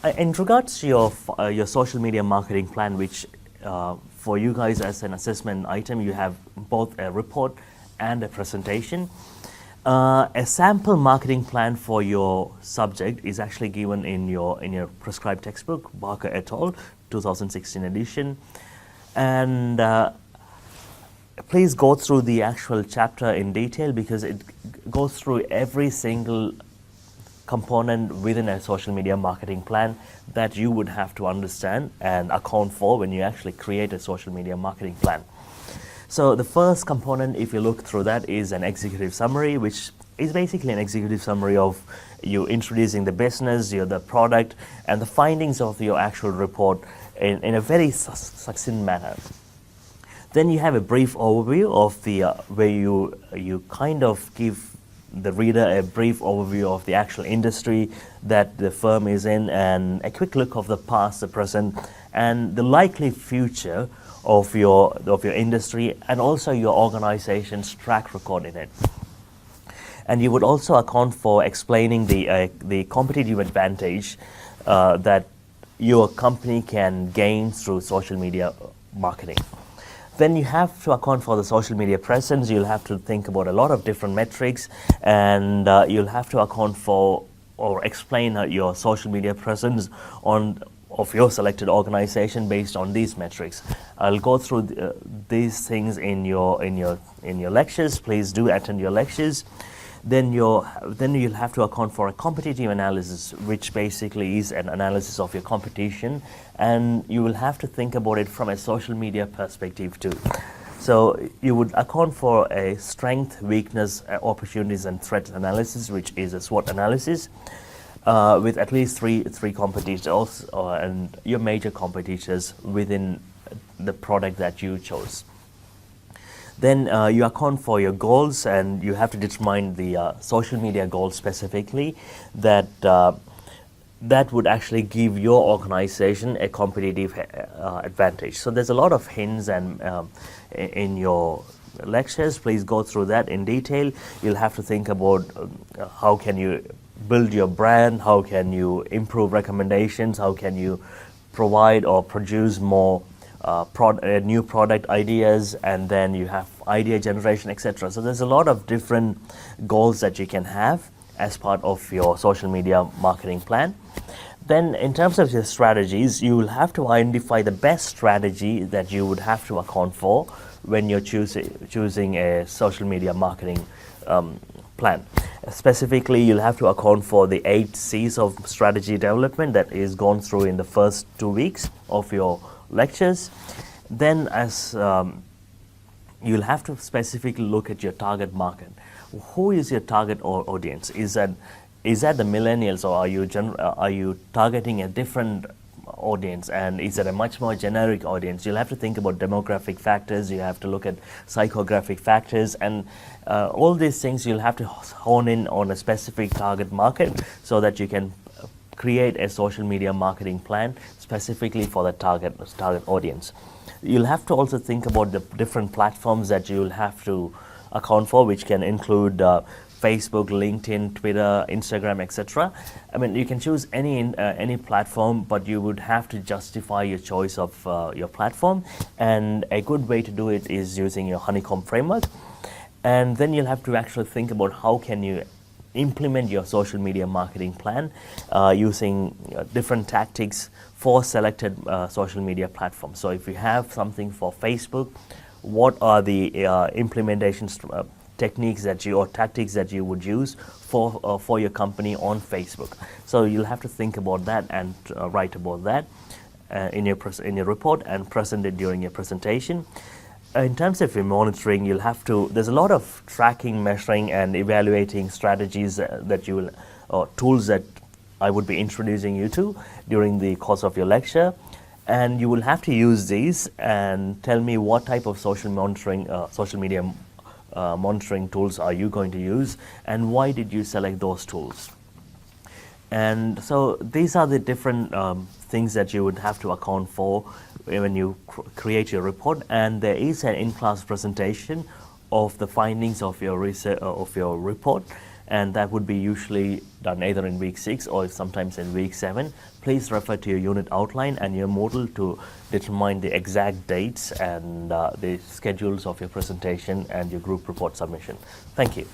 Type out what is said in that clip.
In regards to your social media marketing plan, which for you guys as an assessment item, you have both a report and a presentation. A sample marketing plan for your subject is actually given in your prescribed textbook, Barker et al., 2016 edition, and please go through the actual chapter in detail because it goes through every single component within a social media marketing plan that you would have to understand and account for when you actually create a social media marketing plan. So the first component, if you look through that, is an executive summary, which is basically an executive summary of you introducing the business, the product, and the findings of your actual report in a very succinct manner. Then you have a brief overview of the where you kind of give the reader a brief overview of the actual industry that the firm is in, and a quick look of the past, the present, and the likely future of your industry, and also your organization's track record in it. And you would also account for explaining the competitive advantage that your company can gain through social media marketing. Then you have to account for the social media presence. You'll have to think about a lot of different metrics, and you'll have to account for or explain your social media presence of your selected organization based on these metrics. I'll go through these things in your lectures. Please do attend your lectures. Then you'll have to account for a competitive analysis, which basically is an analysis of your competition, and you will have to think about it from a social media perspective too. So you would account for a strength, weakness, opportunities, and threat analysis, which is a SWOT analysis, with at least three competitors and your major competitors within the product that you chose. Then you account for your goals, and you have to determine the social media goals specifically that would actually give your organization a competitive advantage. So there's a lot of hints and in your lectures. Please go through that in detail. You'll have to think about how can you build your brand, how can you improve recommendations, how can you provide or produce more new product ideas, and then you have idea generation, etc. So there's a lot of different goals that you can have as part of your social media marketing plan. Then in terms of your strategies, you will have to identify the best strategy that you would have to account for when you're choosing a social media marketing plan. Specifically, you'll have to account for the 8 C's of strategy development that is gone through in the first 2 weeks of your lectures. Then you'll have to specifically look at your target market. Who is your target audience? Is that the millennials, or are you targeting a different audience, and is it a much more generic audience? You'll have to think about demographic factors, you have to look at psychographic factors, and all these things you'll have to hone in on a specific target market so that you can create a social media marketing plan specifically for the target audience. You'll have to also think about the different platforms that you'll have to account for, which can include Facebook, LinkedIn, Twitter, Instagram, etc. I mean, you can choose any platform, but you would have to justify your choice of your platform, and a good way to do it is using your honeycomb framework. And then you'll have to actually think about how can you implement your social media marketing plan using different tactics for selected social media platforms. So if you have something for Facebook, what are the implementation techniques or tactics that you would use for your company on Facebook? So you'll have to think about that and write about that in your report and present it during your presentation. In terms of your monitoring, there's a lot of tracking, measuring, and evaluating strategies that you will, or tools that I would be introducing you to during the course of your lecture. And you will have to use these and tell me what type of social media monitoring tools are you going to use, and why did you select those tools. And so these are the different things that you would have to account for when you create your report. And there is an in-class presentation of the findings of your research, of your report, and that would be usually done either in week 6 or sometimes in week 7. Please refer to your unit outline and your model to determine the exact dates and the schedules of your presentation and your group report submission. Thank you.